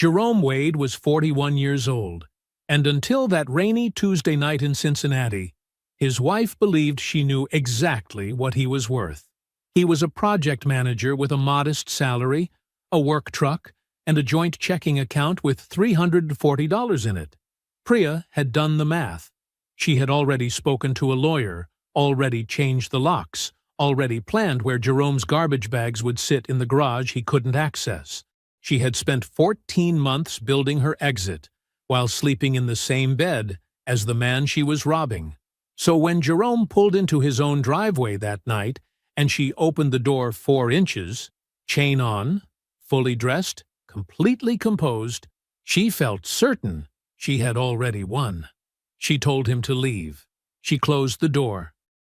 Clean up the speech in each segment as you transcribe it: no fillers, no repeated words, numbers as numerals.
Jerome Wade was 41 years old, and until that rainy Tuesday night in Cincinnati, his wife believed she knew exactly what he was worth. He was a project manager with a modest salary, a work truck, and a joint checking account with $340 in it. Priya had done the math. She had already spoken to a lawyer, already changed the locks, already planned where Jerome's garbage bags would sit in the garage he couldn't access. She had spent 14 months building her exit, while sleeping in the same bed as the man she was robbing. So when Jerome pulled into his own driveway that night, and she opened the door 4 inches, chain on, fully dressed, completely composed, she felt certain she had already won. She told him to leave. She closed the door.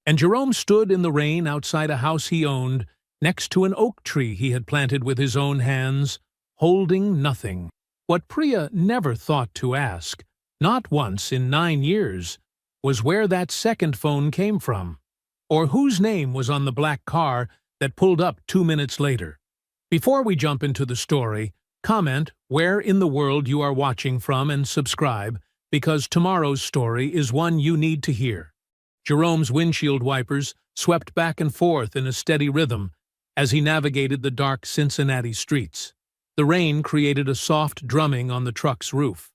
And Jerome stood in the rain outside a house he owned, next to an oak tree he had planted with his own hands, holding nothing. What Priya never thought to ask, not once in 9 years, was where that second phone came from, or whose name was on the black car that pulled up 2 minutes later. Before we jump into the story, comment where in the world you are watching from and subscribe, because tomorrow's story is one you need to hear. Jerome's windshield wipers swept back and forth in a steady rhythm as he navigated the dark Cincinnati streets. The rain created a soft drumming on the truck's roof,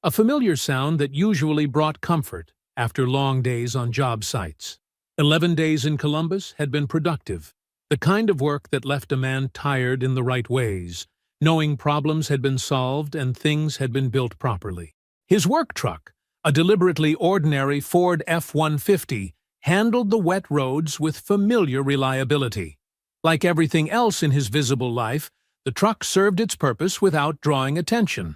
a familiar sound that usually brought comfort after long days on job sites. 11 days in Columbus had been productive, the kind of work that left a man tired in the right ways, knowing problems had been solved and things had been built properly. His work truck, a deliberately ordinary Ford F-150, handled the wet roads with familiar reliability. Like everything else in his visible life, the truck served its purpose without drawing attention.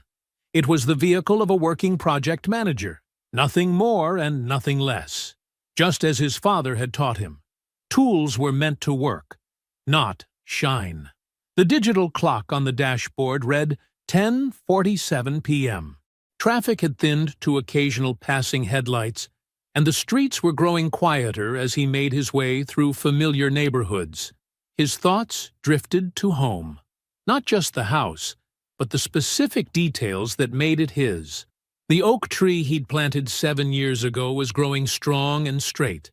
It was the vehicle of a working project manager, nothing more and nothing less. Just as his father had taught him, tools were meant to work, not shine. The digital clock on the dashboard read 10:47 p.m. Traffic had thinned to occasional passing headlights, and the streets were growing quieter as he made his way through familiar neighborhoods. His thoughts drifted to home. Not just the house, but the specific details that made it his. The oak tree he'd planted 7 years ago was growing strong and straight,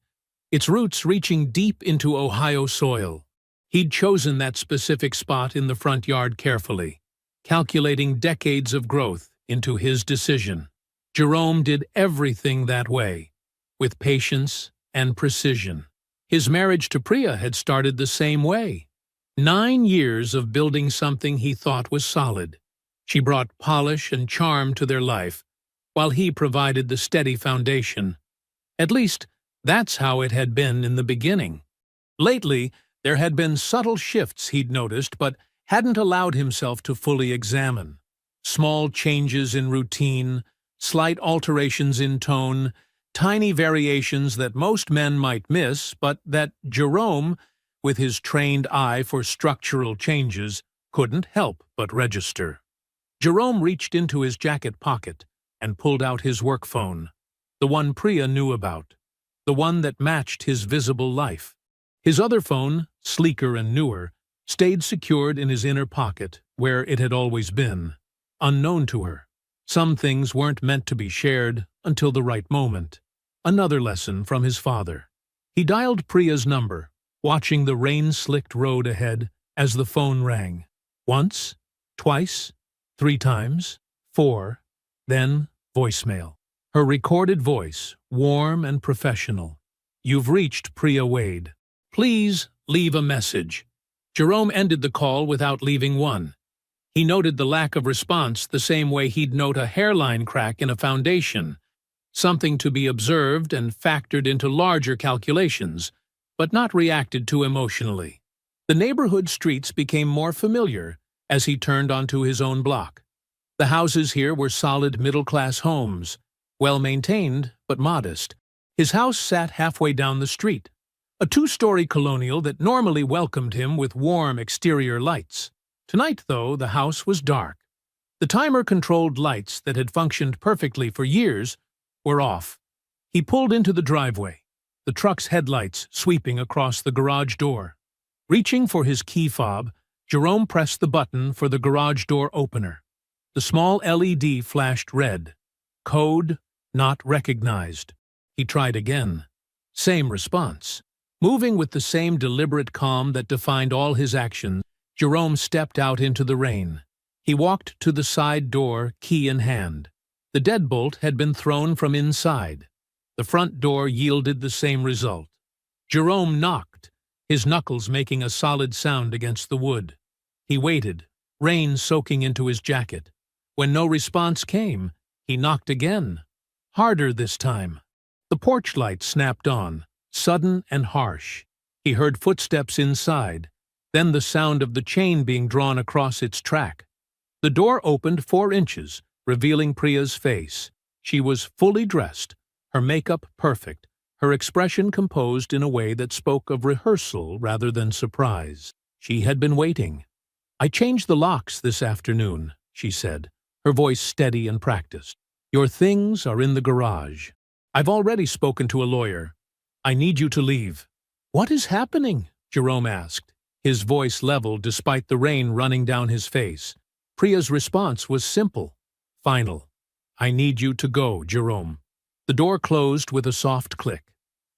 its roots reaching deep into Ohio soil. He'd chosen that specific spot in the front yard carefully, calculating decades of growth into his decision. Jerome did everything that way, with patience and precision. His marriage to Priya had started the same way. 9 years of building something he thought was solid. She brought polish and charm to their life, while he provided the steady foundation. At least, that's how it had been in the beginning. Lately, there had been subtle shifts he'd noticed but hadn't allowed himself to fully examine. Small changes in routine, slight alterations in tone, tiny variations that most men might miss, but that Jerome, with his trained eye for structural changes, couldn't help but register. Jerome reached into his jacket pocket and pulled out his work phone, the one Priya knew about, the one that matched his visible life. His other phone, sleeker and newer, stayed secured in his inner pocket, where it had always been, unknown to her. Some things weren't meant to be shared until the right moment. Another lesson from his father. He dialed Priya's number, watching the rain-slicked road ahead as the phone rang. Once, twice, 3 times, 4, then voicemail. Her recorded voice, warm and professional. "You've reached Priya Wade. Please leave a message." Jerome ended the call without leaving one. He noted the lack of response the same way he'd note a hairline crack in a foundation, something to be observed and factored into larger calculations, but not reacted to emotionally. The neighborhood streets became more familiar as he turned onto his own block. The houses here were solid middle-class homes, well-maintained but modest. His house sat halfway down the street, a 2-story colonial that normally welcomed him with warm exterior lights. Tonight, though, the house was dark. The timer-controlled lights that had functioned perfectly for years were off. He pulled into the driveway, the truck's headlights sweeping across the garage door. Reaching for his key fob, Jerome pressed the button for the garage door opener. The small LED flashed red. Code not recognized. He tried again. Same response. Moving with the same deliberate calm that defined all his actions, Jerome stepped out into the rain. He walked to the side door, key in hand. The deadbolt had been thrown from inside. The front door yielded the same result. Jerome knocked, his knuckles making a solid sound against the wood. He waited, rain soaking into his jacket. When no response came, he knocked again. Harder this time. The porch light snapped on, sudden and harsh. He heard footsteps inside, then the sound of the chain being drawn across its track. The door opened 4 inches, revealing Priya's face. She was fully dressed, her makeup perfect, her expression composed in a way that spoke of rehearsal rather than surprise. She had been waiting. "I changed the locks this afternoon," she said, her voice steady and practiced. "Your things are in the garage. I've already spoken to a lawyer. I need you to leave." "What is happening?" Jerome asked, his voice level despite the rain running down his face. Priya's response was simple, final. "I need you to go, Jerome." The door closed with a soft click.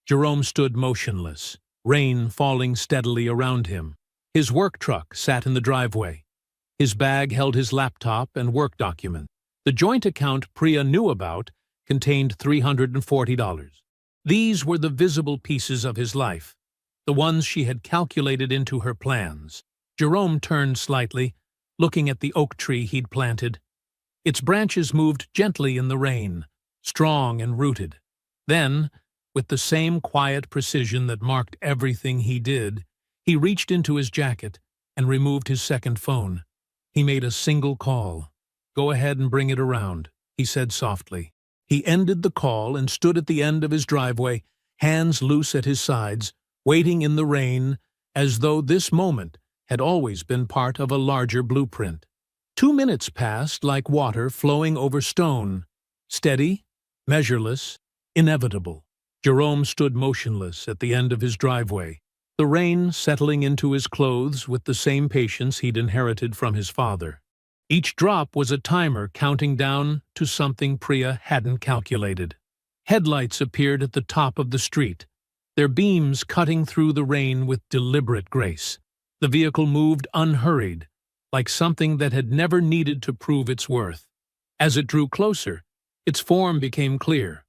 Jerome stood motionless, rain falling steadily around him. His work truck sat in the driveway. His bag held his laptop and work document. The joint account Priya knew about contained $340. These were the visible pieces of his life, the ones she had calculated into her plans. Jerome turned slightly, looking at the oak tree he'd planted. Its branches moved gently in the rain, strong and rooted. Then, with the same quiet precision that marked everything he did, he reached into his jacket and removed his second phone. He made a single call. "Go ahead and bring it around," he said softly. He ended the call and stood at the end of his driveway, hands loose at his sides, waiting in the rain, as though this moment had always been part of a larger blueprint. 2 minutes passed like water flowing over stone, steady, measureless, inevitable. Jerome stood motionless at the end of his driveway, the rain settling into his clothes with the same patience he'd inherited from his father. Each drop was a timer counting down to something Priya hadn't calculated. Headlights appeared at the top of the street, their beams cutting through the rain with deliberate grace. The vehicle moved unhurried, like something that had never needed to prove its worth. As it drew closer, its form became clear.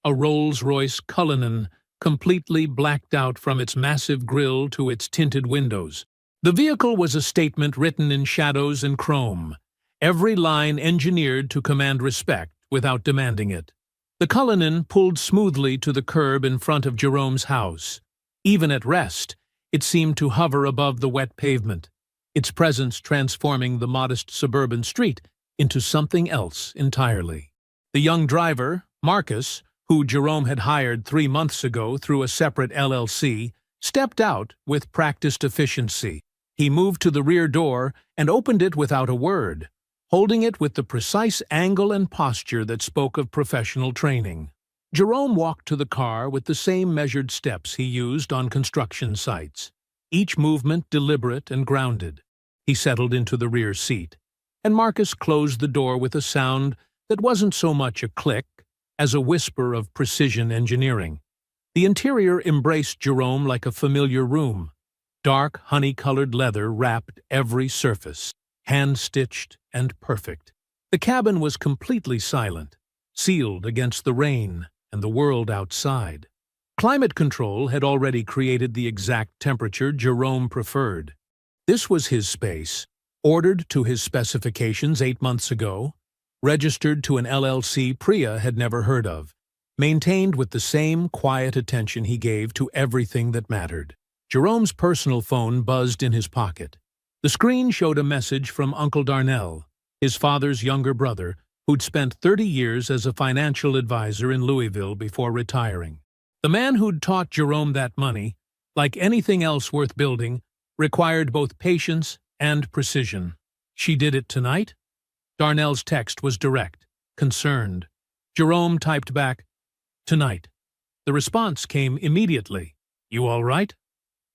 A Rolls-Royce Cullinan, completely blacked out from its massive grille to its tinted windows. The vehicle was a statement written in shadows and chrome, every line engineered to command respect without demanding it. The Cullinan pulled smoothly to the curb in front of Jerome's house. Even at rest, it seemed to hover above the wet pavement, its presence transforming the modest suburban street into something else entirely. The young driver, Marcus, who Jerome had hired 3 months ago through a separate LLC, stepped out with practiced efficiency. He moved to the rear door and opened it without a word, holding it with the precise angle and posture that spoke of professional training. Jerome walked to the car with the same measured steps he used on construction sites, each movement deliberate and grounded. He settled into the rear seat, and Marcus closed the door with a sound that wasn't so much a click as a whisper of precision engineering. The interior embraced Jerome like a familiar room. Dark, honey-colored leather wrapped every surface, hand-stitched and perfect. The cabin was completely silent, sealed against the rain and the world outside. Climate control had already created the exact temperature Jerome preferred. This was his space, ordered to his specifications 8 months ago, registered to an LLC Priya had never heard of, maintained with the same quiet attention he gave to everything that mattered. Jerome's personal phone buzzed in his pocket. The screen showed a message from Uncle Darnell, his father's younger brother, who'd spent 30 years as a financial advisor in Louisville before retiring. The man who'd taught Jerome that money, like anything else worth building, required both patience and precision. "She did it tonight?" Darnell's text was direct, concerned. Jerome typed back, "Tonight." The response came immediately. "You all right?"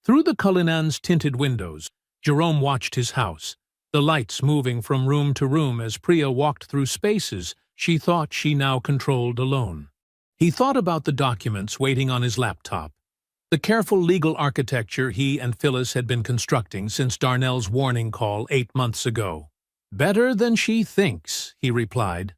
Through the Cullinan's tinted windows, Jerome watched his house, the lights moving from room to room as Priya walked through spaces she thought she now controlled alone. He thought about the documents waiting on his laptop, the careful legal architecture he and Phyllis had been constructing since Darnell's warning call 8 months ago. "Better than she thinks," he replied.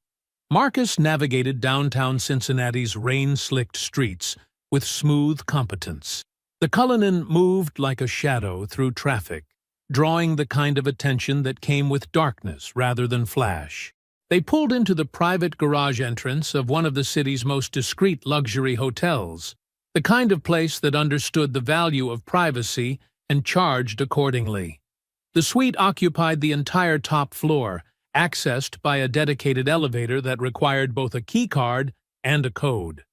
Marcus navigated downtown Cincinnati's rain-slicked streets with smooth competence. The Cullinan moved like a shadow through traffic, drawing the kind of attention that came with darkness rather than flash. They pulled into the private garage entrance of one of the city's most discreet luxury hotels, the kind of place that understood the value of privacy and charged accordingly. The suite occupied the entire top floor, accessed by a dedicated elevator that required both a keycard and a code.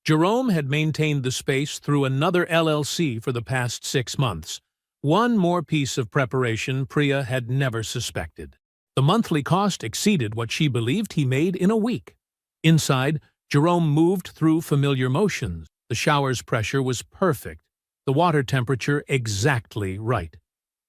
Jerome had maintained the space through another LLC for the past 6 months. One more piece of preparation Priya had never suspected. The monthly cost exceeded what she believed he made in a week. Inside, Jerome moved through familiar motions. The shower's pressure was perfect, the water temperature exactly right.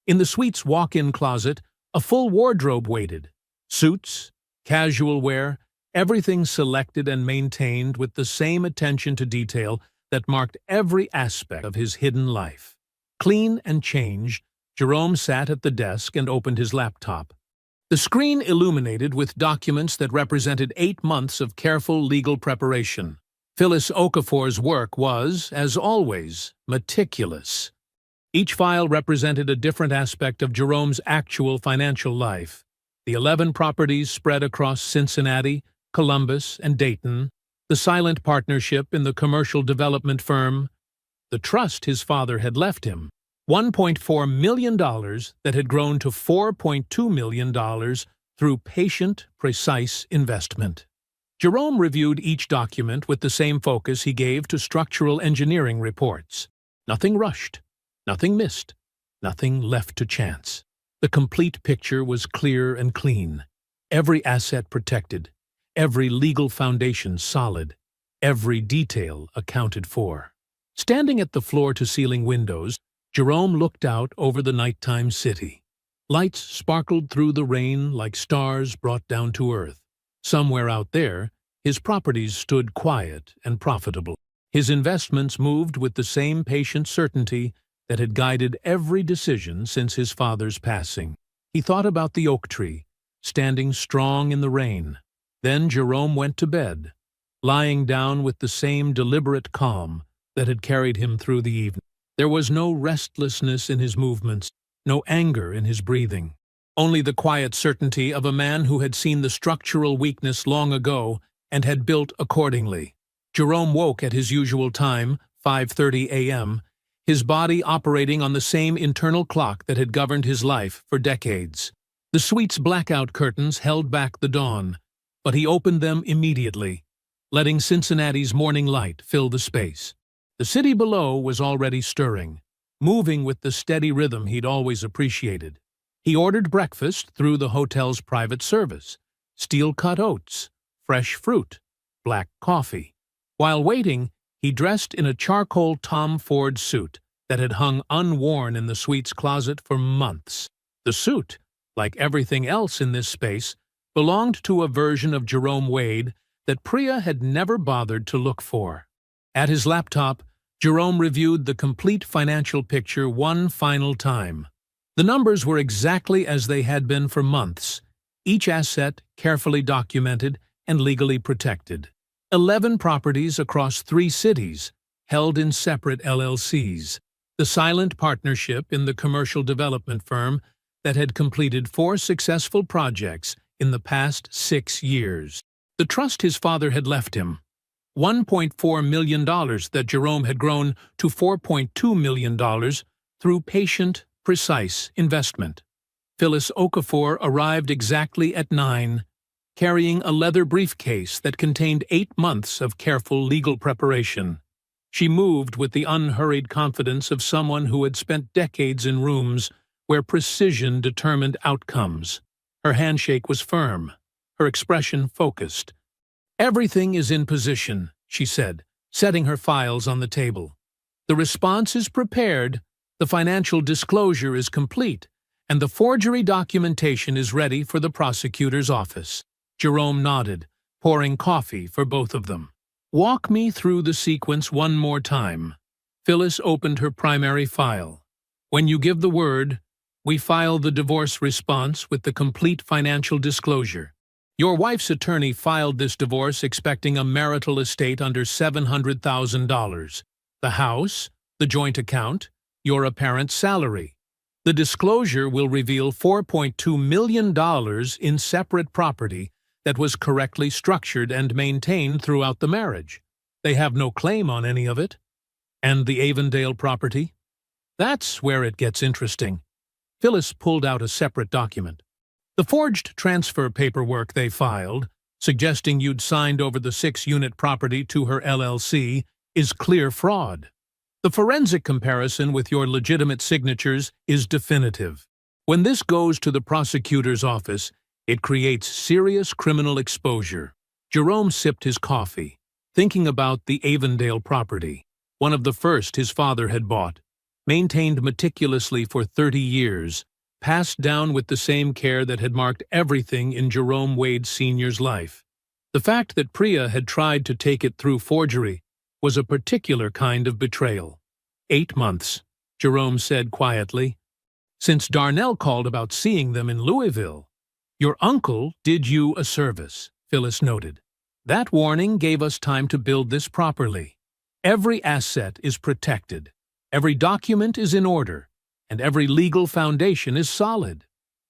In the suite's walk-in closet, a full wardrobe waited. Suits, casual wear, everything selected and maintained with the same attention to detail that marked every aspect of his hidden life. Clean and changed, Jerome sat at the desk and opened his laptop. The screen illuminated with documents that represented 8 months of careful legal preparation. Phyllis Okafor's work was, as always, meticulous. Each file represented a different aspect of Jerome's actual financial life. The 11 properties spread across Cincinnati, Columbus, and Dayton, the silent partnership in the commercial development firm, the trust his father had left him, $1.4 million that had grown to $4.2 million through patient, precise investment. Jerome reviewed each document with the same focus he gave to structural engineering reports. Nothing rushed, nothing missed, nothing left to chance. The complete picture was clear and clean, every asset protected, every legal foundation solid, every detail accounted for. Standing at the floor-to-ceiling windows, Jerome looked out over the nighttime city. Lights sparkled through the rain like stars brought down to earth. Somewhere out there, his properties stood quiet and profitable. His investments moved with the same patient certainty that had guided every decision since his father's passing. He thought about the oak tree, standing strong in the rain. Then Jerome went to bed, lying down with the same deliberate calm that had carried him through the evening. There was no restlessness in his movements, no anger in his breathing. Only the quiet certainty of a man who had seen the structural weakness long ago and had built accordingly. Jerome woke at his usual time, 5:30 a.m., his body operating on the same internal clock that had governed his life for decades. The suite's blackout curtains held back the dawn, but he opened them immediately, letting Cincinnati's morning light fill the space. The city below was already stirring, moving with the steady rhythm he'd always appreciated. He ordered breakfast through the hotel's private service, steel-cut oats, fresh fruit, black coffee. While waiting, he dressed in a charcoal Tom Ford suit that had hung unworn in the suite's closet for months. The suit, like everything else in this space, belonged to a version of Jerome Wade that Priya had never bothered to look for. At his laptop, Jerome reviewed the complete financial picture one final time. The numbers were exactly as they had been for months, each asset carefully documented and legally protected. 11 properties across 3 cities, held in separate LLCs. The silent partnership in the commercial development firm that had completed 4 successful projects in the past 6 years. The trust his father had left him. $1.4 million that Jerome had grown to $4.2 million through patient, precise investment. Phyllis Okafor arrived exactly at 9, carrying a leather briefcase that contained 8 months of careful legal preparation. She moved with the unhurried confidence of someone who had spent decades in rooms where precision determined outcomes. Her handshake was firm, her expression focused. "Everything is in position," she said, setting her files on the table. "The response is prepared, the financial disclosure is complete, and the forgery documentation is ready for the prosecutor's office. Jerome nodded, pouring coffee for both of them. Walk me through the sequence one more time. Phyllis opened her primary file. When you give the word, we file the divorce response with the complete financial disclosure. Your wife's attorney filed this divorce expecting a marital estate under $700,000. The house, the joint account, your apparent salary. The disclosure will reveal $4.2 million in separate property that was correctly structured and maintained throughout the marriage. They have no claim on any of it. And the Avondale property? That's where it gets interesting. Phyllis pulled out a separate document. The forged transfer paperwork they filed, suggesting you'd signed over the 6-unit property to her LLC, is clear fraud. The forensic comparison with your legitimate signatures is definitive. When this goes to the prosecutor's office, it creates serious criminal exposure. Jerome sipped his coffee, thinking about the Avondale property, one of the first his father had bought, maintained meticulously for 30 years, passed down with the same care that had marked everything in Jerome Wade Sr.'s life. The fact that Priya had tried to take it through forgery was a particular kind of betrayal. 8 months, Jerome said quietly. Since Darnell called about seeing them in Louisville. Your uncle did you a service, Phyllis noted. That warning gave us time to build this properly. Every asset is protected, every document is in order, and every legal foundation is solid.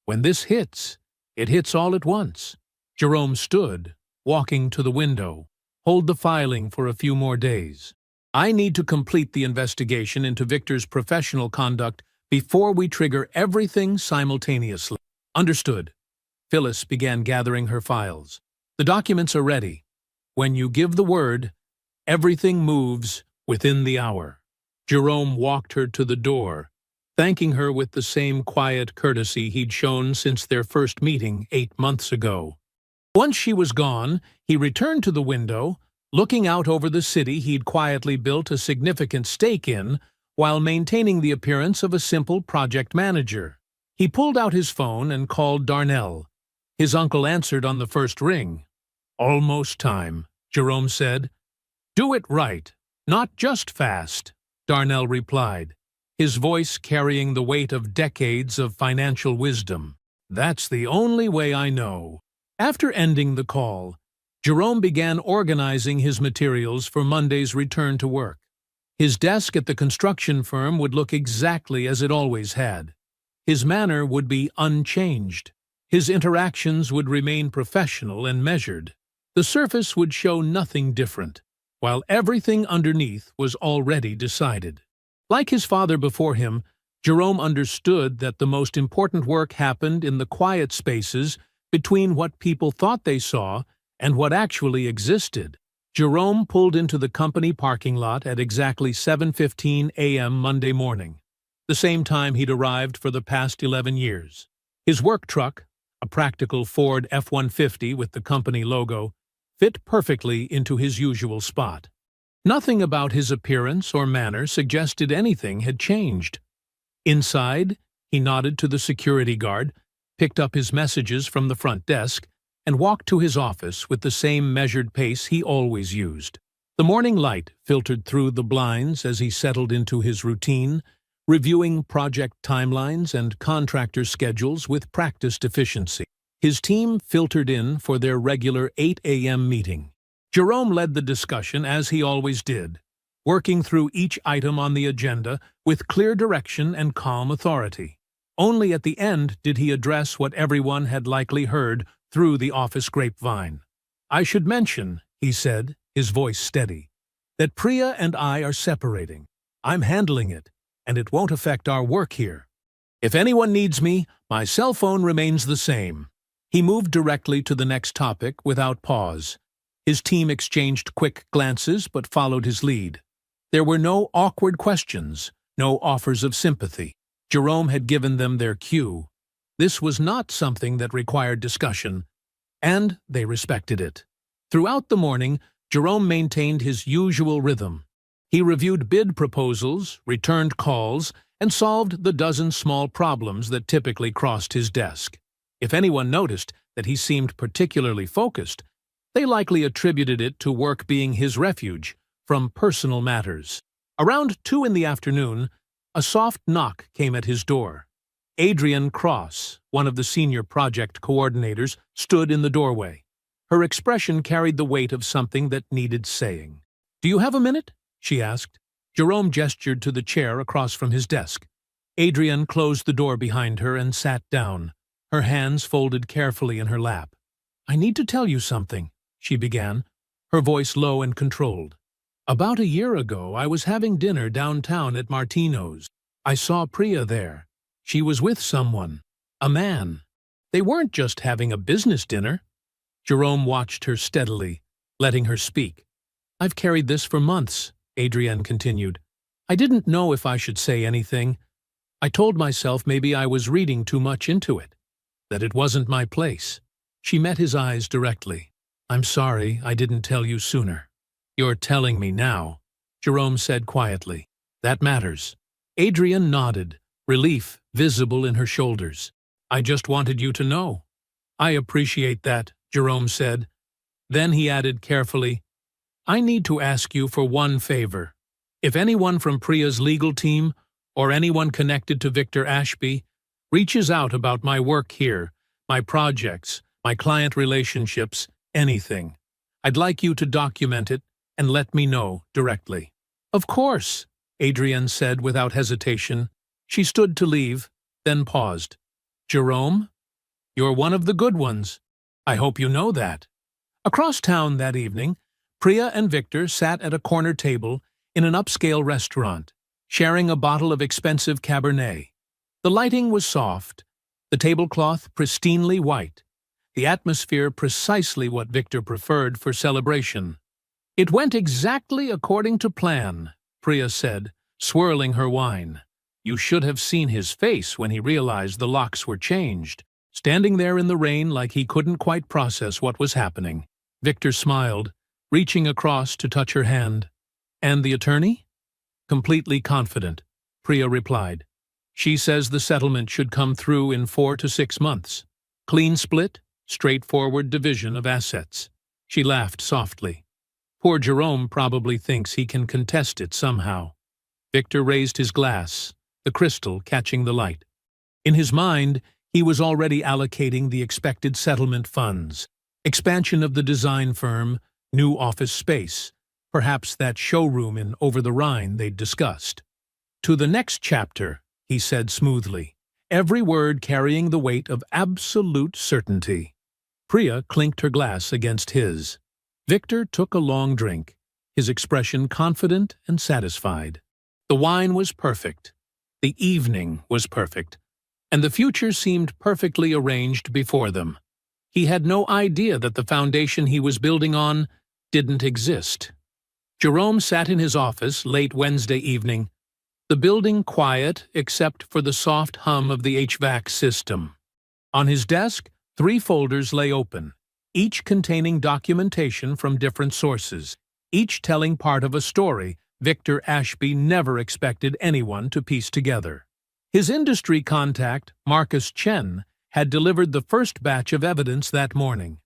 When this hits, it hits all at once. Jerome stood, walking to the window. Hold the filing for a few more days. I need to complete the investigation into Victor's professional conduct before we trigger everything simultaneously. Understood. Phyllis began gathering her files. The documents are ready. When you give the word, everything moves within the hour. Jerome walked her to the door, thanking her with the same quiet courtesy he'd shown since their first meeting 8 months ago. Once she was gone, he returned to the window, looking out over the city he'd quietly built a significant stake in while maintaining the appearance of a simple project manager. He pulled out his phone and called Darnell. His uncle answered on the first ring. Almost time, Jerome said. Do it right, not just fast, Darnell replied, his voice carrying the weight of decades of financial wisdom. That's the only way I know. After ending the call, Jerome began organizing his materials for Monday's return to work. His desk at the construction firm would look exactly as it always had. His manner would be unchanged. His interactions would remain professional and measured. The surface would show nothing different, while everything underneath was already decided. Like his father before him, Jerome understood that the most important work happened in the quiet spaces between what people thought they saw and what actually existed. Jerome pulled into the company parking lot at exactly 7:15 a.m. Monday morning, the same time he'd arrived for the past 11 years. His work truck, a practical Ford F-150 with the company logo, fit perfectly into his usual spot. Nothing about his appearance or manner suggested anything had changed. Inside, he nodded to the security guard, picked up his messages from the front desk, and walked to his office with the same measured pace he always used. The morning light filtered through the blinds as he settled into his routine, reviewing project timelines and contractor schedules with practiced efficiency. His team filtered in for their regular 8 a.m. meeting. Jerome led the discussion as he always did, working through each item on the agenda with clear direction and calm authority. Only at the end did he address what everyone had likely heard through the office grapevine. I should mention, he said, his voice steady, that Priya and I are separating. I'm handling it, and it won't affect our work here. If anyone needs me, my cell phone remains the same. He moved directly to the next topic without pause. His team exchanged quick glances but followed his lead. There were no awkward questions, no offers of sympathy. Jerome had given them their cue. This was not something that required discussion, and they respected it. Throughout the morning, Jerome maintained his usual rhythm. He reviewed bid proposals, returned calls, and solved the dozen small problems that typically crossed his desk. If anyone noticed that he seemed particularly focused, they likely attributed it to work being his refuge from personal matters. Around 2 in the afternoon, a soft knock came at his door. Adrienne Cross, one of the senior project coordinators, stood in the doorway. Her expression carried the weight of something that needed saying. "Do you have a minute?" she asked. Jerome gestured to the chair across from his desk. Adrienne closed the door behind her and sat down, her hands folded carefully in her lap. "I need to tell you something," she began, her voice low and controlled. "About a year ago, I was having dinner downtown at Martino's. I saw Priya there. She was with someone, a man. They weren't just having a business dinner." Jerome watched her steadily, letting her speak. "I've carried this for months," Adrienne continued. "I didn't know if I should say anything. I told myself maybe I was reading too much into it, that it wasn't my place." She met his eyes directly. "I'm sorry I didn't tell you sooner." "You're telling me now," Jerome said quietly. "That matters." Adrienne nodded, relief visible in her shoulders. "I just wanted you to know." "I appreciate that," Jerome said. Then he added carefully, "I need to ask you for one favor. If anyone from Priya's legal team, or anyone connected to Victor Ashby, reaches out about my work here, my projects, my client relationships, anything, I'd like you to document it and let me know directly." "Of course," Adrienne said without hesitation. She stood to leave, then paused. "Jerome, you're one of the good ones. I hope you know that." Across town that evening, Priya and Victor sat at a corner table in an upscale restaurant, sharing a bottle of expensive Cabernet. The lighting was soft, the tablecloth pristinely white, the atmosphere precisely what Victor preferred for celebration. "It went exactly according to plan," Priya said, swirling her wine. "You should have seen his face when he realized the locks were changed, standing there in the rain like he couldn't quite process what was happening." Victor smiled, reaching across to touch her hand. "And the attorney?" "Completely confident," Priya replied. "She says the settlement should come through in 4 to 6 months. Clean split, straightforward division of assets." She laughed softly. "Poor Jerome probably thinks he can contest it somehow." Victor raised his glass, the crystal catching the light. In his mind, he was already allocating the expected settlement funds, expansion of the design firm, new office space, perhaps that showroom in Over the Rhine they'd discussed. "To the next chapter," he said smoothly, every word carrying the weight of absolute certainty. Priya clinked her glass against his. Victor took a long drink, his expression confident and satisfied. The wine was perfect. The evening was perfect, and the future seemed perfectly arranged before them. He had no idea that the foundation he was building on didn't exist. Jerome sat in his office late Wednesday evening, the building quiet except for the soft hum of the HVAC system. On his desk, 3 folders lay open, each containing documentation from different sources, each telling part of a story Victor Ashby never expected anyone to piece together. His industry contact, Marcus Chen, had delivered the first batch of evidence that morning.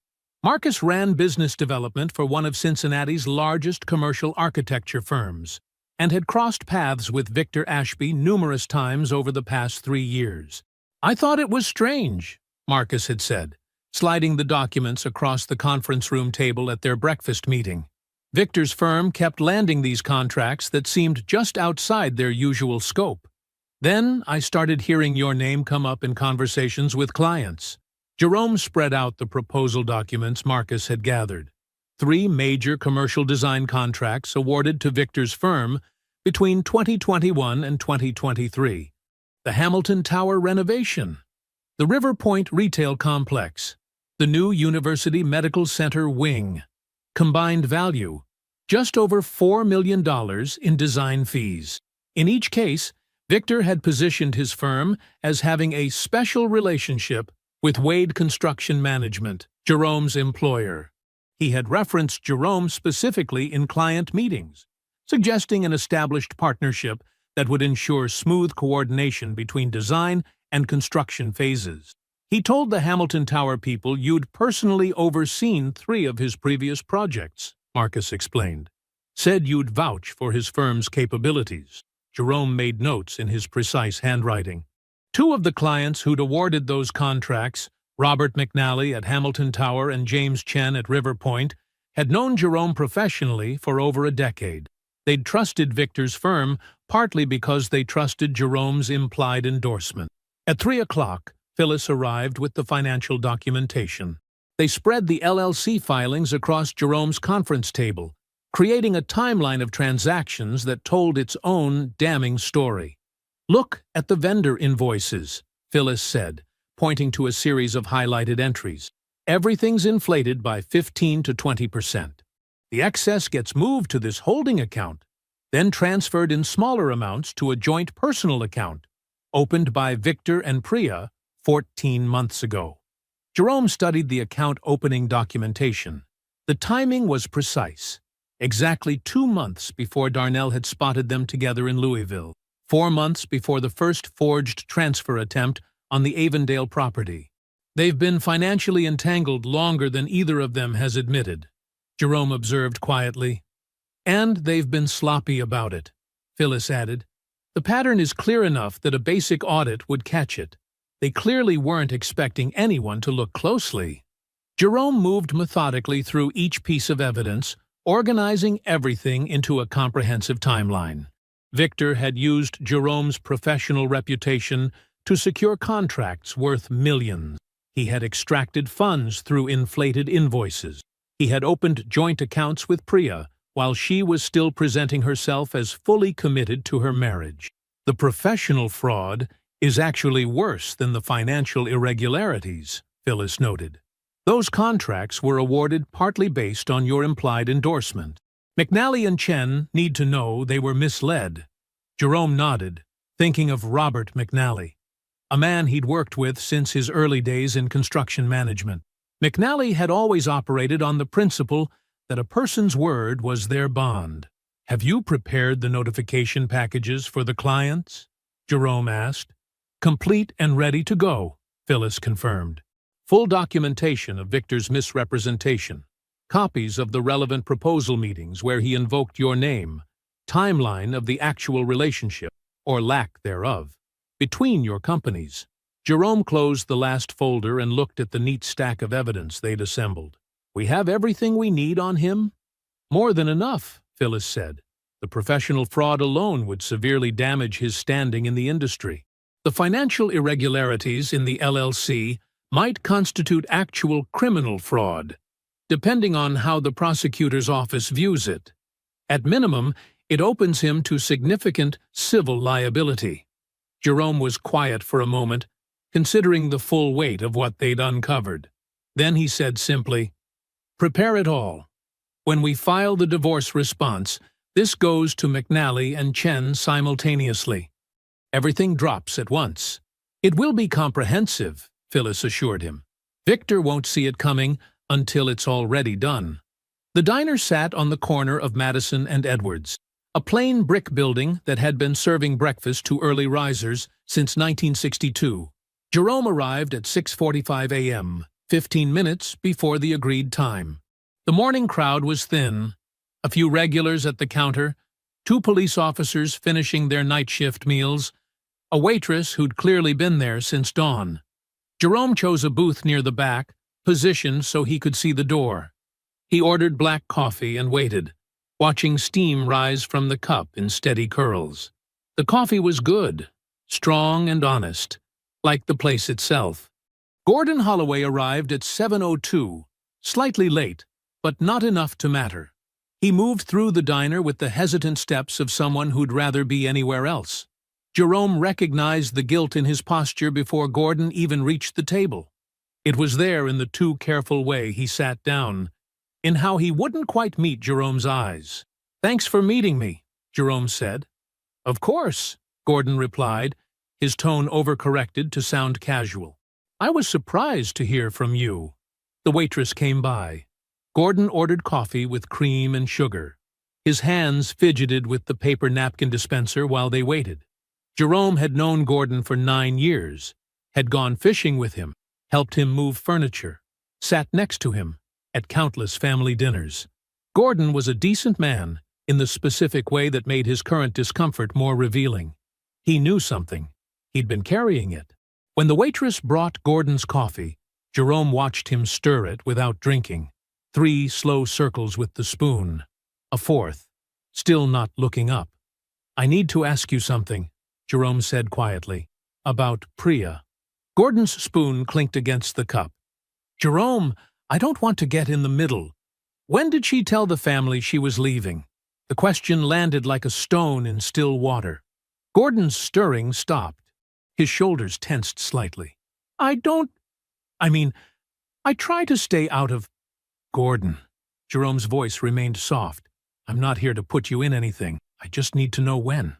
Marcus ran business development for one of Cincinnati's largest commercial architecture firms, and had crossed paths with Victor Ashby numerous times over the past 3 years. "I thought it was strange," Marcus had said, sliding the documents across the conference room table at their breakfast meeting. "Victor's firm kept landing these contracts that seemed just outside their usual scope. Then I started hearing your name come up in conversations with clients." Jerome spread out the proposal documents Marcus had gathered. 3 major commercial design contracts awarded to Victor's firm between 2021 and 2023. The Hamilton Tower renovation, the River Point retail complex, the new University Medical Center wing. Combined value, just over $4 million in design fees. In each case, Victor had positioned his firm as having a special relationship with Wade Construction Management, Jerome's employer. He had referenced Jerome specifically in client meetings, suggesting an established partnership that would ensure smooth coordination between design and construction phases. He told the Hamilton Tower people you'd personally overseen 3 of his previous projects, Marcus explained. Said you'd vouch for his firm's capabilities. Jerome made notes in his precise handwriting. 2 of the clients who'd awarded those contracts, Robert McNally at Hamilton Tower and James Chen at River Point, had known Jerome professionally for over a decade. They'd trusted Victor's firm partly because they trusted Jerome's implied endorsement. At 3 o'clock, Phyllis arrived with the financial documentation. They spread the LLC filings across Jerome's conference table, creating a timeline of transactions that told its own damning story. "Look at the vendor invoices," Phyllis said, pointing to a series of highlighted entries. "Everything's inflated by 15 to 20%. The excess gets moved to this holding account, then transferred in smaller amounts to a joint personal account, opened by Victor and Priya 14 months ago." Jerome studied the account opening documentation. The timing was precise. Exactly 2 months before Darnell had spotted them together in Louisville, 4 months before the first forged transfer attempt on the Avondale property. "They've been financially entangled longer than either of them has admitted," Jerome observed quietly. "And they've been sloppy about it," Phyllis added. "The pattern is clear enough that a basic audit would catch it. They clearly weren't expecting anyone to look closely." Jerome moved methodically through each piece of evidence, organizing everything into a comprehensive timeline. Victor had used Jerome's professional reputation to secure contracts worth millions. He had extracted funds through inflated invoices. He had opened joint accounts with Priya, while she was still presenting herself as fully committed to her marriage. The professional fraud is actually worse than the financial irregularities, Phyllis noted. Those contracts were awarded partly based on your implied endorsement. McNally and Chen need to know they were misled. Jerome nodded, thinking of Robert McNally, a man he'd worked with since his early days in construction management. McNally had always operated on the principle that a person's word was their bond. "Have you prepared the notification packages for the clients?" Jerome asked. "Complete and ready to go," Phyllis confirmed. Full documentation of Victor's misrepresentation, copies of the relevant proposal meetings where he invoked your name, timeline of the actual relationship, or lack thereof, between your companies. Jerome closed the last folder and looked at the neat stack of evidence they'd assembled. "We have everything we need on him?" "More than enough," Phyllis said. "The professional fraud alone would severely damage his standing in the industry. The financial irregularities in the LLC might constitute actual criminal fraud, depending on how the prosecutor's office views it. At minimum, it opens him to significant civil liability." Jerome was quiet for a moment, considering the full weight of what they'd uncovered. Then he said simply, "Prepare it all. When we file the divorce response, this goes to McNally and Chen simultaneously. Everything drops at once." "It will be comprehensive," Phyllis assured him. "Victor won't see it coming until it's already done." The diner sat on the corner of Madison and Edwards, a plain brick building that had been serving breakfast to early risers since 1962. Jerome arrived at 6:45 a.m., 15 minutes before the agreed time. The morning crowd was thin, a few regulars at the counter, 2 police officers finishing their night shift meals, a waitress who'd clearly been there since dawn. Jerome chose a booth near the back, positioned so he could see the door. He ordered black coffee and waited, watching steam rise from the cup in steady curls. The coffee was good, strong and honest, like the place itself. Gordon Holloway arrived at 7:02, slightly late, but not enough to matter. He moved through the diner with the hesitant steps of someone who'd rather be anywhere else. Jerome recognized the guilt in his posture before Gordon even reached the table. It was there in the too careful way he sat down, in how he wouldn't quite meet Jerome's eyes. "Thanks for meeting me," Jerome said. "Of course," Gordon replied, his tone overcorrected to sound casual. "I was surprised to hear from you." The waitress came by. Gordon ordered coffee with cream and sugar. His hands fidgeted with the paper napkin dispenser while they waited. Jerome had known Gordon for 9 years, had gone fishing with him, helped him move furniture, sat next to him at countless family dinners. Gordon was a decent man in the specific way that made his current discomfort more revealing. He knew something. He'd been carrying it. When the waitress brought Gordon's coffee, Jerome watched him stir it without drinking. 3 slow circles with the spoon. A 4th, still not looking up. "I need to ask you something," Jerome said quietly. "About Priya." Gordon's spoon clinked against the cup. "Jerome, I don't want to get in the middle. When did she tell the family she was leaving?" The question landed like a stone in still water. Gordon's stirring stopped. His shoulders tensed slightly. I try to stay out of—" "Gordon." Jerome's voice remained soft. "I'm not here to put you in anything. I just need to know when."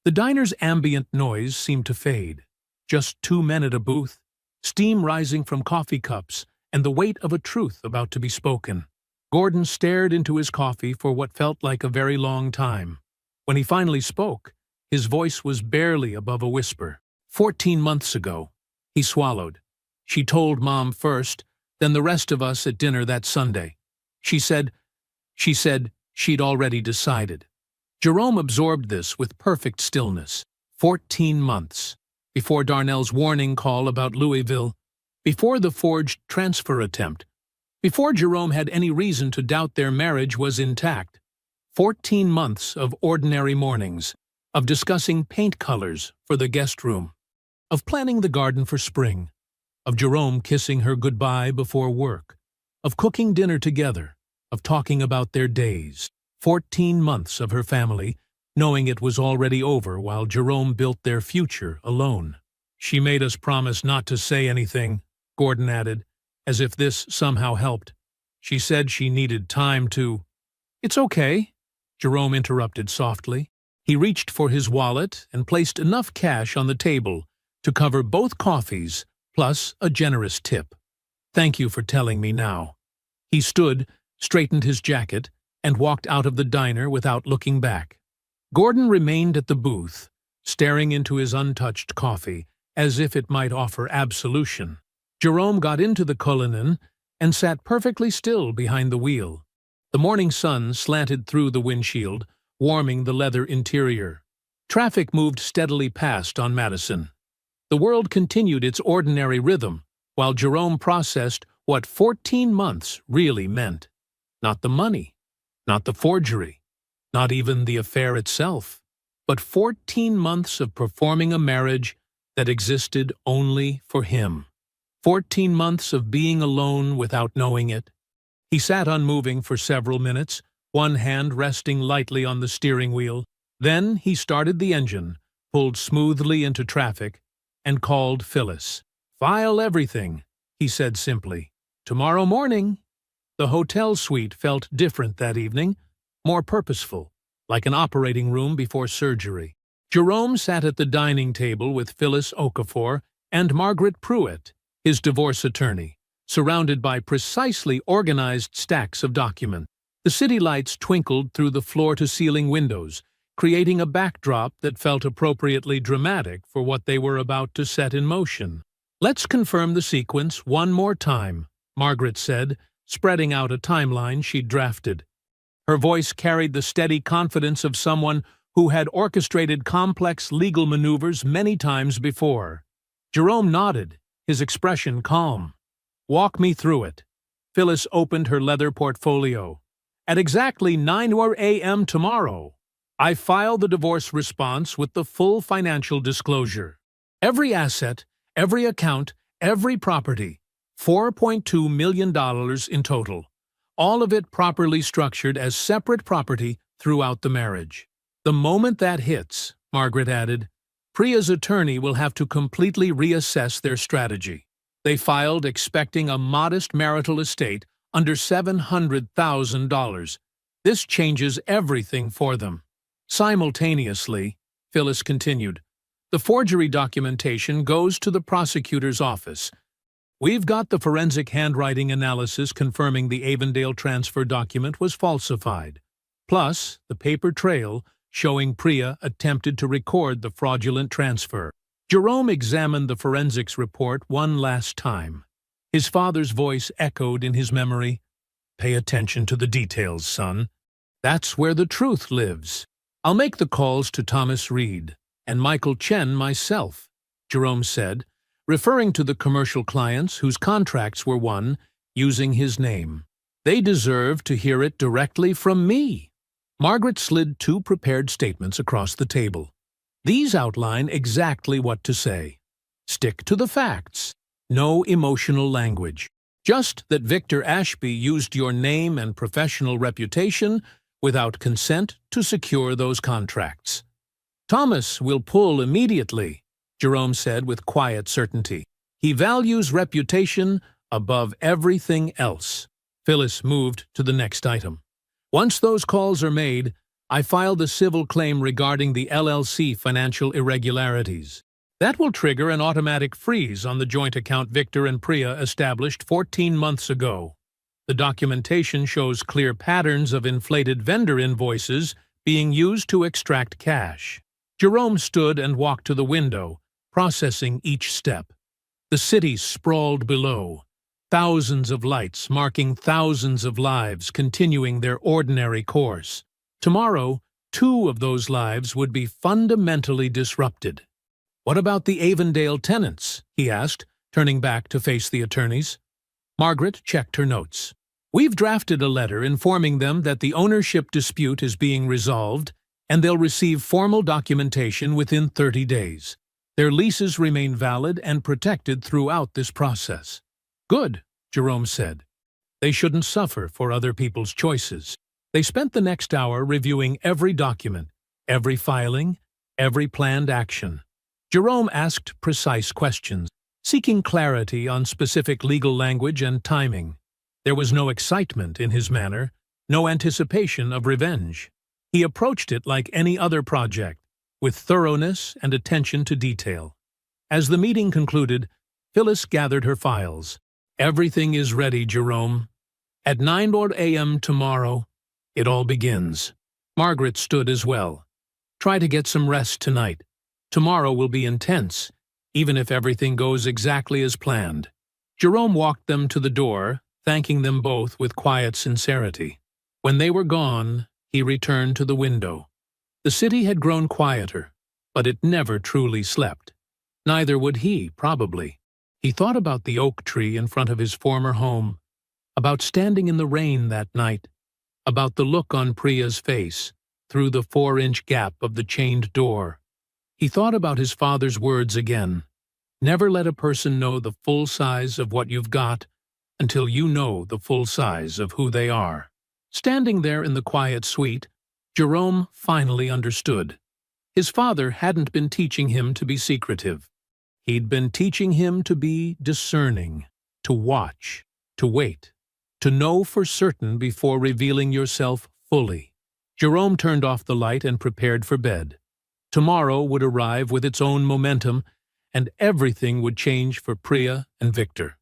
The diner's ambient noise seemed to fade. Just 2 men at a booth, steam rising from coffee cups, and the weight of a truth about to be spoken. Gordon stared into his coffee for what felt like a very long time. When he finally spoke, his voice was barely above a whisper. 14 months ago. He swallowed. She told Mom first, then the rest of us at dinner that Sunday. She said she'd already decided. Jerome absorbed this with perfect stillness. 14 months. Before Darnell's warning call about Louisville. Before the forged transfer attempt. Before Jerome had any reason to doubt their marriage was intact. 14 months of ordinary mornings. Of discussing paint colors for the guest room. Of planning the garden for spring. Of Jerome kissing her goodbye before work. Of cooking dinner together. Of talking about their days. 14 months of her family, knowing it was already over while Jerome built their future alone. "She made us promise not to say anything," Gordon added, as if this somehow helped. "She said she needed time to—" "It's okay," Jerome interrupted softly. He reached for his wallet and placed enough cash on the table to cover both coffees plus a generous tip. "Thank you for telling me now." He stood, straightened his jacket, and walked out of the diner without looking back. Gordon remained at the booth, staring into his untouched coffee, as if it might offer absolution. Jerome got into the Cullinan and sat perfectly still behind the wheel. The morning sun slanted through the windshield, warming the leather interior. Traffic moved steadily past on Madison. The world continued its ordinary rhythm, while Jerome processed what 14 months really meant. Not the money, not the forgery, not even the affair itself, but 14 months of performing a marriage that existed only for him. 14 months of being alone without knowing it. He sat unmoving for several minutes, one hand resting lightly on the steering wheel. Then he started the engine, pulled smoothly into traffic, and called Phyllis. "File everything," he said simply. "Tomorrow morning." The hotel suite felt different that evening, more purposeful, like an operating room before surgery. Jerome sat at the dining table with Phyllis Okafor and Margaret Pruitt, his divorce attorney, surrounded by precisely organized stacks of documents. The city lights twinkled through the floor-to-ceiling windows, creating a backdrop that felt appropriately dramatic for what they were about to set in motion. "Let's confirm the sequence one more time," Margaret said, spreading out a timeline she'd drafted. Her voice carried the steady confidence of someone who had orchestrated complex legal maneuvers many times before. Jerome nodded, his expression calm. "Walk me through it." Phyllis opened her leather portfolio. "At exactly 9 a.m. tomorrow, I file the divorce response with the full financial disclosure. Every asset, every account, every property, $4.2 million in total. All of it properly structured as separate property throughout the marriage. The moment that hits," Margaret added, "Priya's attorney will have to completely reassess their strategy." They filed expecting a modest marital estate under $700,000. This changes everything for them. Simultaneously, Phyllis continued, the forgery documentation goes to the prosecutor's office. We've got the forensic handwriting analysis confirming the Avondale transfer document was falsified. plus the paper trail showing Priya attempted to record the fraudulent transfer. Jerome examined the forensics report one last time. His father's voice echoed in his memory. "Pay attention to the details, son. That's where the truth lives. I'll make the calls to Thomas Reed and Michael Chen myself," Jerome said, referring to the commercial clients whose contracts were won using his name. "They deserve to hear it directly from me." Margaret slid 2 prepared statements across the table. These outline exactly what to say. Stick to the facts. No emotional language. Just that Victor Ashby used your name and professional reputation without consent to secure those contracts. "Thomas will pull immediately," Jerome said with quiet certainty. "He values reputation above everything else." Phyllis moved to the next item. "Once those calls are made, I filed a civil claim regarding the LLC financial irregularities. That will trigger an automatic freeze on the joint account Victor and Priya established 14 months ago. The documentation shows clear patterns of inflated vendor invoices being used to extract cash." Jerome stood and walked to the window, processing each step. The city sprawled below, thousands of lights marking thousands of lives continuing their ordinary course. Tomorrow, 2 of those lives would be fundamentally disrupted. "What about the Avondale tenants?" he asked, turning back to face the attorneys. Margaret checked her notes. "We've drafted a letter informing them that the ownership dispute is being resolved, and they'll receive formal documentation within 30 days. Their leases remain valid and protected throughout this process." "Good," Jerome said. "They shouldn't suffer for other people's choices." They spent the next hour reviewing every document, every filing, every planned action. Jerome asked precise questions, seeking clarity on specific legal language and timing. There was no excitement in his manner, no anticipation of revenge. He approached it like any other project, with thoroughness and attention to detail. As the meeting concluded, Phyllis gathered her files. "Everything is ready, Jerome. At 9 a.m. tomorrow, it all begins." Margaret stood as well. "Try to get some rest tonight. Tomorrow will be intense, even if everything goes exactly as planned." Jerome walked them to the door, thanking them both with quiet sincerity. When they were gone, he returned to the window. The city had grown quieter, but it never truly slept. Neither would he, probably. He thought about the oak tree in front of his former home, about standing in the rain that night, about the look on Priya's face through the 4-inch gap of the chained door. He thought about his father's words again. Never let a person know the full size of what you've got until you know the full size of who they are. Standing there in the quiet suite, Jerome finally understood. His father hadn't been teaching him to be secretive. He'd been teaching him to be discerning, to watch, to wait, to know for certain before revealing yourself fully. Jerome turned off the light and prepared for bed. Tomorrow would arrive with its own momentum, and everything would change for Priya and Victor.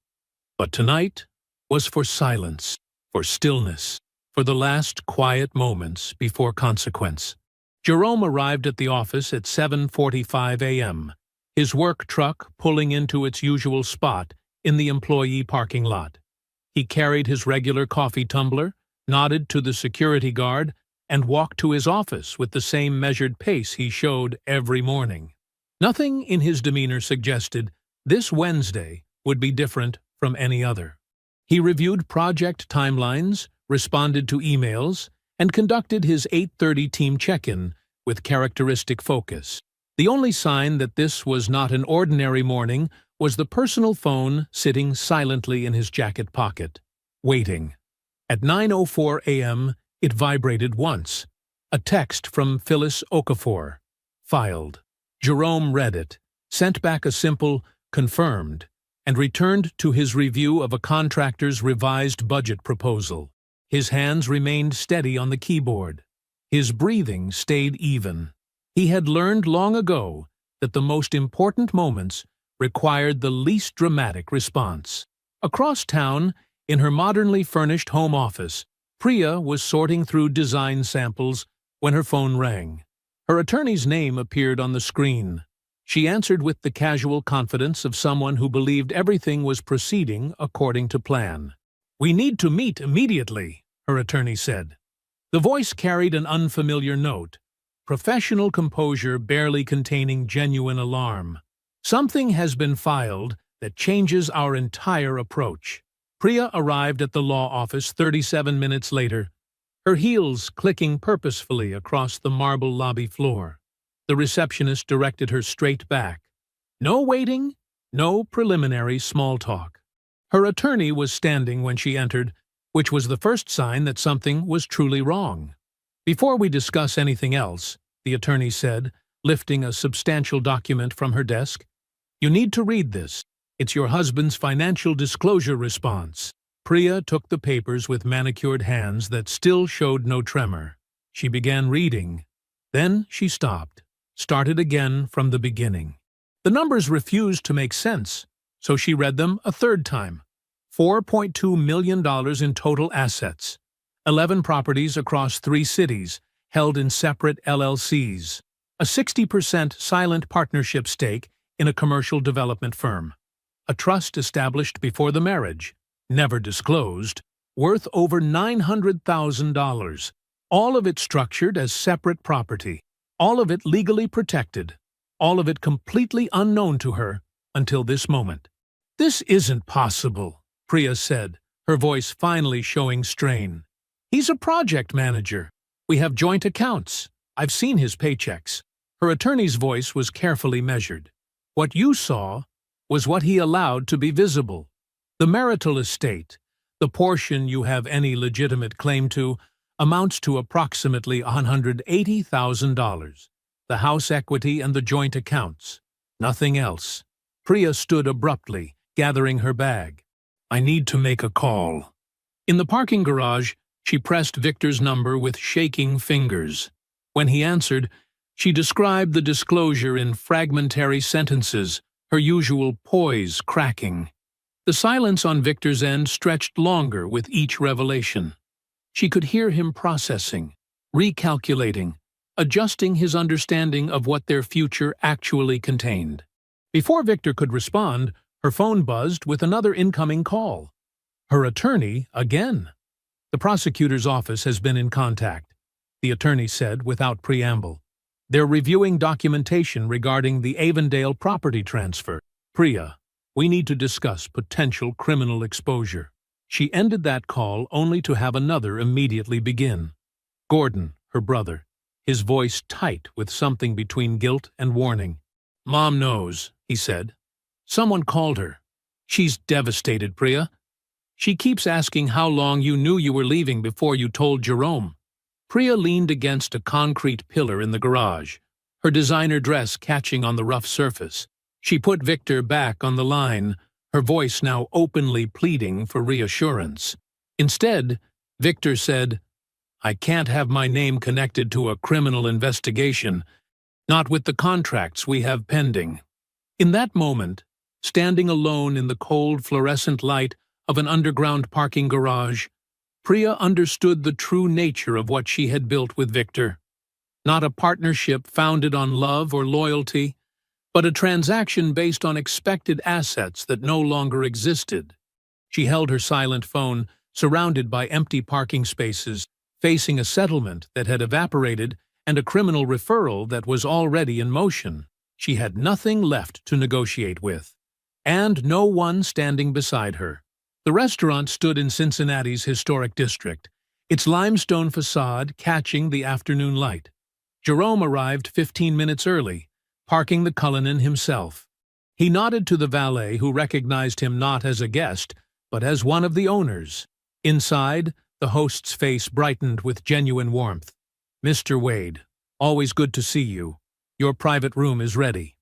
But tonight was for silence, for stillness, for the last quiet moments before consequence. Jerome arrived at the office at 7:45 a.m., his work truck pulling into its usual spot in the employee parking lot. He carried his regular coffee tumbler, nodded to the security guard, and walked to his office with the same measured pace he showed every morning. Nothing in his demeanor suggested this Wednesday would be different from any other. He reviewed project timelines, responded to emails, and conducted his 8:30 team check-in with characteristic focus. The only sign that this was not an ordinary morning was the personal phone sitting silently in his jacket pocket, waiting. At 9:04 a.m., it vibrated once. A text from Phyllis Okafor. Filed. Jerome read it, sent back a simple "confirmed," and returned to his review of a contractor's revised budget proposal. His hands remained steady on the keyboard. His breathing stayed even. He had learned long ago that the most important moments required the least dramatic response. Across town, in her modernly furnished home office, Priya was sorting through design samples when her phone rang. Her attorney's name appeared on the screen. She answered with the casual confidence of someone who believed everything was proceeding according to plan. "We need to meet immediately," her attorney said. The voice carried an unfamiliar note, professional composure barely containing genuine alarm. "Something has been filed that changes our entire approach." Priya arrived at the law office 37 minutes later, her heels clicking purposefully across the marble lobby floor. The receptionist directed her straight back. No waiting, no preliminary small talk. Her attorney was standing when she entered, which was the first sign that something was truly wrong. "Before we discuss anything else," the attorney said, lifting a substantial document from her desk, "you need to read this. It's your husband's financial disclosure response." Priya took the papers with manicured hands that still showed no tremor. She began reading. Then she stopped, started again from the beginning. The numbers refused to make sense, so she read them a third time. $4.2 million in total assets, 11 properties across 3 cities, held in separate LLCs, a 60% silent partnership stake in a commercial development firm, a trust established before the marriage, never disclosed, worth over $900,000, all of it structured as separate property, all of it legally protected, all of it completely unknown to her until this moment. "This isn't possible," Priya said, her voice finally showing strain. "He's a project manager. We have joint accounts. I've seen his paychecks." Her attorney's voice was carefully measured. "What you saw was what he allowed to be visible. The marital estate, the portion you have any legitimate claim to, amounts to approximately $180,000. The house equity and the joint accounts. Nothing else." Priya stood abruptly, gathering her bag. "I need to make a call." In the parking garage, she pressed Victor's number with shaking fingers. When he answered, she described the disclosure in fragmentary sentences, her usual poise cracking. The silence on Victor's end stretched longer with each revelation. She could hear him processing, recalculating, adjusting his understanding of what their future actually contained. Before Victor could respond, her phone buzzed with another incoming call. Her attorney again. "The prosecutor's office has been in contact," the attorney said without preamble. "They're reviewing documentation regarding the Avondale property transfer. Priya, we need to discuss potential criminal exposure." She ended that call only to have another immediately begin. Gordon, her brother, his voice tight with something between guilt and warning. "Mom knows," he said. "Someone called her. She's devastated, Priya. She keeps asking how long you knew you were leaving before you told Jerome." Priya leaned against a concrete pillar in the garage, her designer dress catching on the rough surface. She put Victor back on the line, her voice now openly pleading for reassurance. Instead, Victor said, "I can't have my name connected to a criminal investigation, not with the contracts we have pending." In that moment, standing alone in the cold fluorescent light of an underground parking garage, Priya understood the true nature of what she had built with Victor. Not a partnership founded on love or loyalty, but a transaction based on expected assets that no longer existed. She held her silent phone, surrounded by empty parking spaces, facing a settlement that had evaporated and a criminal referral that was already in motion. She had nothing left to negotiate with, and no one standing beside her. The restaurant stood in Cincinnati's historic district, its limestone facade catching the afternoon light. Jerome arrived 15 minutes early, parking the Cullinan himself. He nodded to the valet, who recognized him not as a guest, but as one of the owners. Inside, the host's face brightened with genuine warmth. "Mr. Wade, always good to see you. Your private room is ready."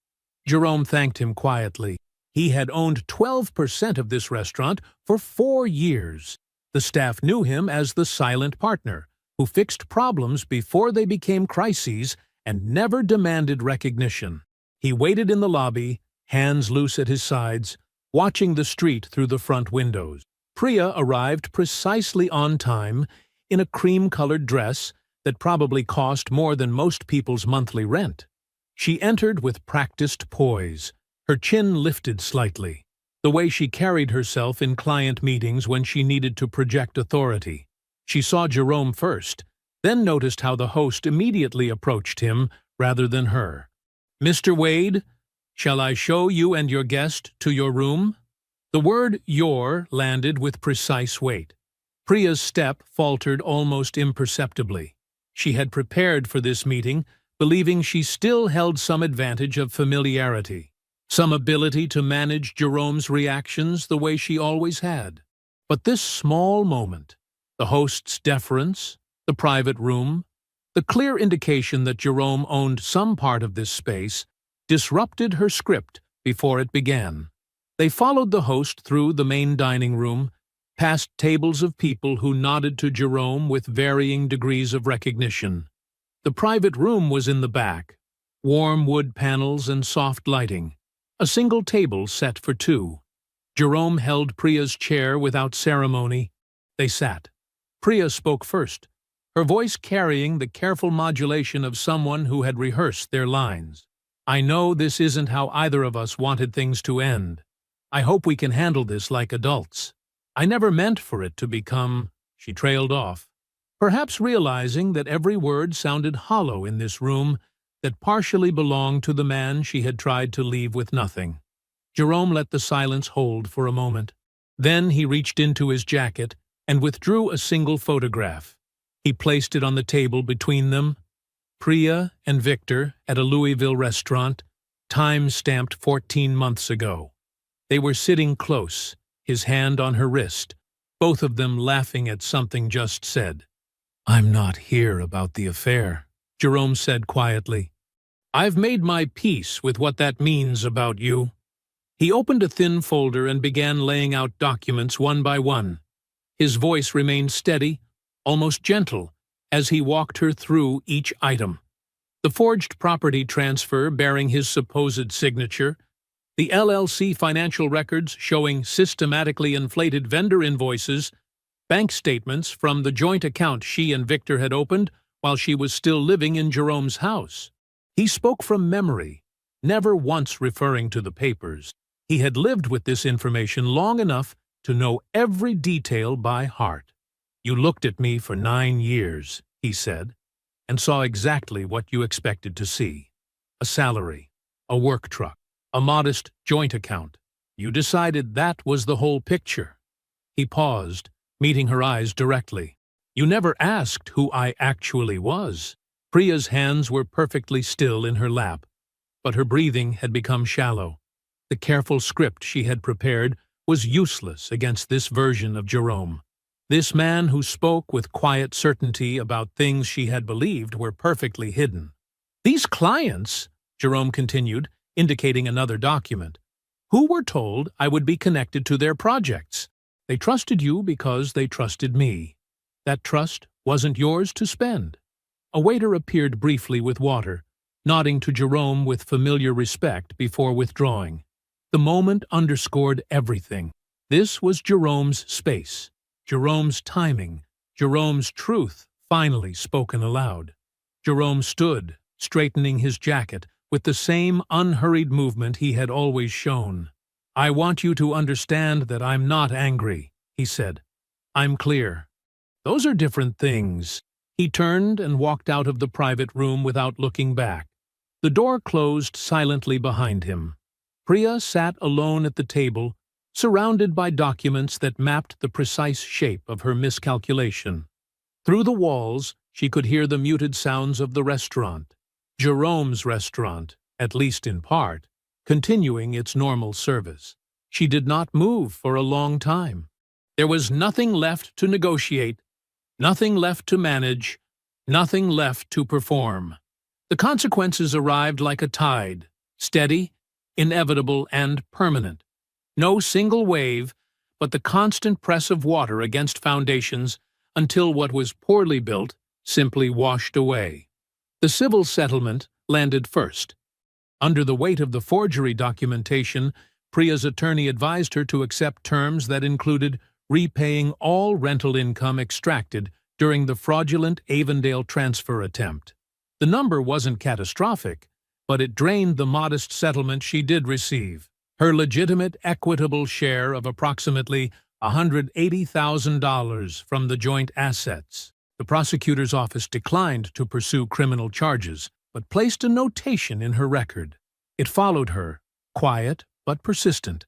Jerome thanked him quietly. He had owned 12% of this restaurant for 4 years. The staff knew him as the silent partner, who fixed problems before they became crises and never demanded recognition. He waited in the lobby, hands loose at his sides, watching the street through the front windows. Priya arrived precisely on time, in a cream-colored dress that probably cost more than most people's monthly rent. She entered with practiced poise, her chin lifted slightly, the way she carried herself in client meetings when she needed to project authority. She saw Jerome first, then noticed how the host immediately approached him rather than her. "Mr. Wade, shall I show you and your guest to your room?" The word "your" landed with precise weight. Priya's step faltered almost imperceptibly. She had prepared for this meeting, believing she still held some advantage of familiarity, some ability to manage Jerome's reactions the way she always had. But this small moment, the host's deference, the private room, the clear indication that Jerome owned some part of this space, disrupted her script before it began. They followed the host through the main dining room, past tables of people who nodded to Jerome with varying degrees of recognition. The private room was in the back, warm wood panels and soft lighting, a single table set for two. Jerome held Priya's chair without ceremony. They sat. Priya spoke first, her voice carrying the careful modulation of someone who had rehearsed their lines. "I know this isn't how either of us wanted things to end. I hope we can handle this like adults. I never meant for it to become—" She trailed off, perhaps realizing that every word sounded hollow in this room that partially belonged to the man she had tried to leave with nothing. Jerome let the silence hold for a moment. Then he reached into his jacket and withdrew a single photograph. He placed it on the table between them. Priya and Victor at a Louisville restaurant, time stamped 14 months ago. They were sitting close, his hand on her wrist, both of them laughing at something just said. "I'm not here about the affair," Jerome said quietly. "I've made my peace with what that means about you." He opened a thin folder and began laying out documents one by one. His voice remained steady, almost gentle, as he walked her through each item. The forged property transfer bearing his supposed signature, the LLC financial records showing systematically inflated vendor invoices, bank statements from the joint account she and Victor had opened while she was still living in Jerome's house. He spoke from memory, never once referring to the papers. He had lived with this information long enough to know every detail by heart. "You looked at me for 9 years, he said, and saw exactly what you expected to see. A salary, a work truck, a modest joint account. You decided that was the whole picture." He paused, meeting her eyes directly. "You never asked who I actually was." Priya's hands were perfectly still in her lap, but her breathing had become shallow. The careful script she had prepared was useless against this version of Jerome. This man who spoke with quiet certainty about things she had believed were perfectly hidden. "These clients," Jerome continued, indicating another document, "who were told I would be connected to their projects. They trusted you because they trusted me. That trust wasn't yours to spend." A waiter appeared briefly with water, nodding to Jerome with familiar respect before withdrawing. The moment underscored everything. This was Jerome's space, Jerome's timing, Jerome's truth finally spoken aloud. Jerome stood, straightening his jacket, with the same unhurried movement he had always shown. "I want you to understand that I'm not angry," he said. "I'm clear. Those are different things." He turned and walked out of the private room without looking back. The door closed silently behind him. Priya sat alone at the table, surrounded by documents that mapped the precise shape of her miscalculation. Through the walls, she could hear the muted sounds of the restaurant. Jerome's restaurant, at least in part, continuing its normal service. She did not move for a long time. There was nothing left to negotiate, nothing left to manage, nothing left to perform. The consequences arrived like a tide, steady, inevitable, and permanent. No single wave, but the constant press of water against foundations until what was poorly built simply washed away. The civil settlement landed first. Under the weight of the forgery documentation, Priya's attorney advised her to accept terms that included repaying all rental income extracted during the fraudulent Avondale transfer attempt. The number wasn't catastrophic, but it drained the modest settlement she did receive. Her legitimate, equitable share of approximately $180,000 from the joint assets. The prosecutor's office declined to pursue criminal charges, but placed a notation in her record. It followed her, quiet but persistent,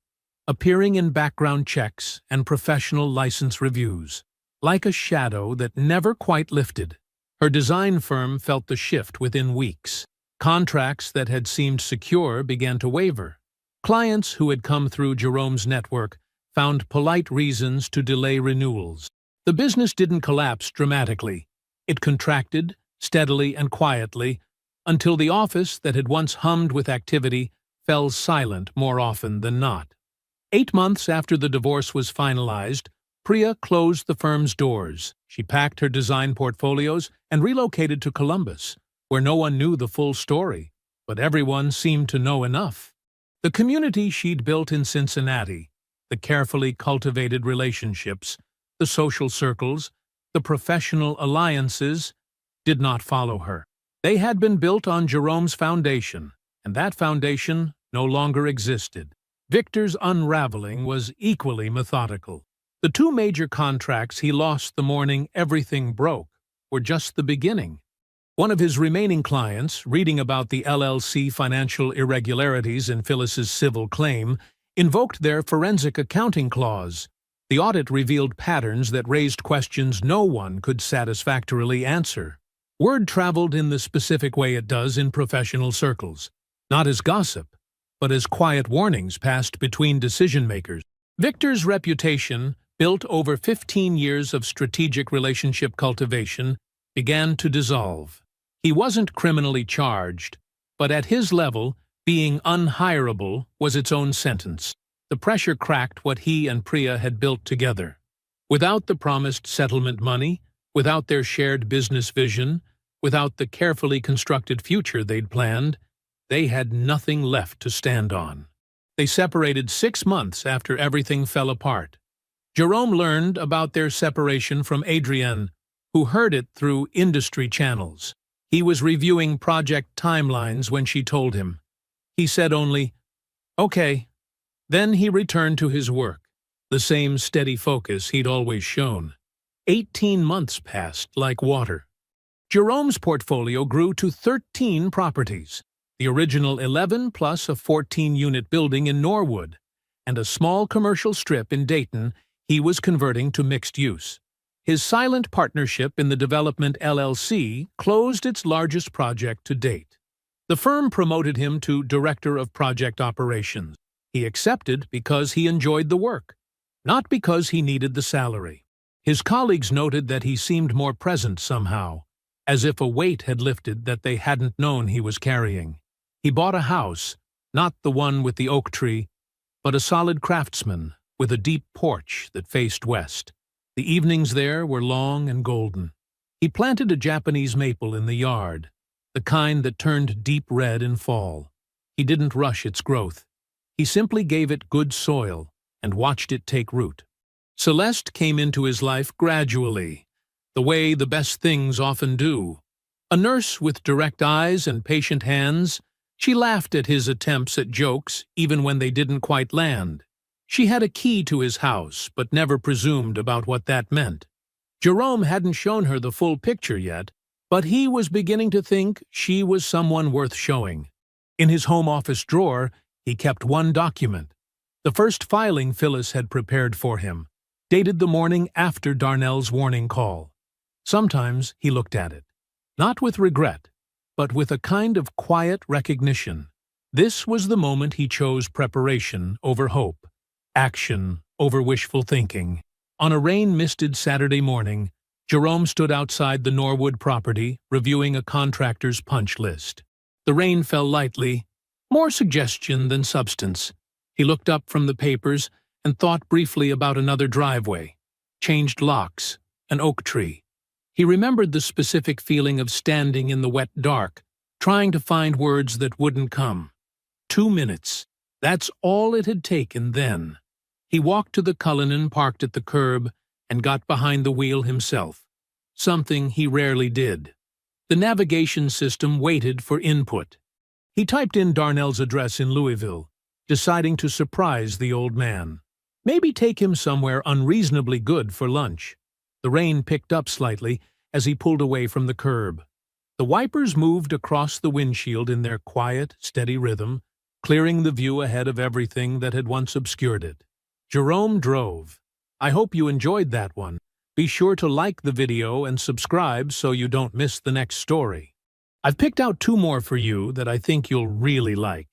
appearing in background checks and professional license reviews. Like a shadow that never quite lifted, her design firm felt the shift within weeks. Contracts that had seemed secure began to waver. Clients who had come through Jerome's network found polite reasons to delay renewals. The business didn't collapse dramatically. It contracted, steadily and quietly, until the office that had once hummed with activity fell silent more often than not. 8 months after the divorce was finalized, Priya closed the firm's doors. She packed her design portfolios and relocated to Columbus, where no one knew the full story, but everyone seemed to know enough. The community she'd built in Cincinnati, the carefully cultivated relationships, the social circles, the professional alliances, did not follow her. They had been built on Jerome's foundation, and that foundation no longer existed. Victor's unraveling was equally methodical. The 2 major contracts he lost the morning everything broke were just the beginning. One of his remaining clients, reading about the LLC financial irregularities in Phyllis's civil claim, invoked their forensic accounting clause. The audit revealed patterns that raised questions no one could satisfactorily answer. Word traveled in the specific way it does in professional circles, not as gossip, but as quiet warnings passed between decision-makers. Victor's reputation, built over 15 years of strategic relationship cultivation, began to dissolve. He wasn't criminally charged, but at his level, being unhireable was its own sentence. The pressure cracked what he and Priya had built together. Without the promised settlement money, without their shared business vision, without the carefully constructed future they'd planned, they had nothing left to stand on. They separated 6 months after everything fell apart. Jerome learned about their separation from Adrienne, who heard it through industry channels. He was reviewing project timelines when she told him. He said only, "Okay." Then he returned to his work, the same steady focus he'd always shown. 18 months passed like water. Jerome's portfolio grew to 13 properties, the original 11 plus a 14-unit building in Norwood, and a small commercial strip in Dayton he was converting to mixed use. His silent partnership in the development LLC closed its largest project to date. The firm promoted him to Director of Project Operations. He accepted because he enjoyed the work, not because he needed the salary. His colleagues noted that he seemed more present somehow, as if a weight had lifted that they hadn't known he was carrying. He bought a house, not the one with the oak tree, but a solid craftsman with a deep porch that faced west. The evenings there were long and golden. He planted a Japanese maple in the yard, the kind that turned deep red in fall. He didn't rush its growth. He simply gave it good soil and watched it take root. Celeste came into his life gradually, the way the best things often do. A nurse with direct eyes and patient hands, she laughed at his attempts at jokes even when they didn't quite land. She had a key to his house, but never presumed about what that meant. Jerome hadn't shown her the full picture yet, but he was beginning to think she was someone worth showing. In his home office drawer, he kept one document, the first filing Phyllis had prepared for him, dated the morning after Darnell's warning call. Sometimes he looked at it, not with regret, but with a kind of quiet recognition. This was the moment he chose preparation over hope, action over wishful thinking. On a rain-misted Saturday morning, Jerome stood outside the Norwood property, reviewing a contractor's punch list. The rain fell lightly, more suggestion than substance. He looked up from the papers and thought briefly about another driveway, changed locks, an oak tree. He remembered the specific feeling of standing in the wet dark, trying to find words that wouldn't come. 2 minutes. That's all it had taken then. He walked to the Cullinan parked at the curb and got behind the wheel himself. something he rarely did. The navigation system waited for input. He typed in Darnell's address in Louisville, deciding to surprise the old man. Maybe take him somewhere unreasonably good for lunch. The rain picked up slightly as he pulled away from the curb. The wipers moved across the windshield in their quiet, steady rhythm, clearing the view ahead of everything that had once obscured it. Jerome drove. I hope you enjoyed that one. Be sure to like the video and subscribe so you don't miss the next story. I've picked out 2 more for you that I think you'll really like.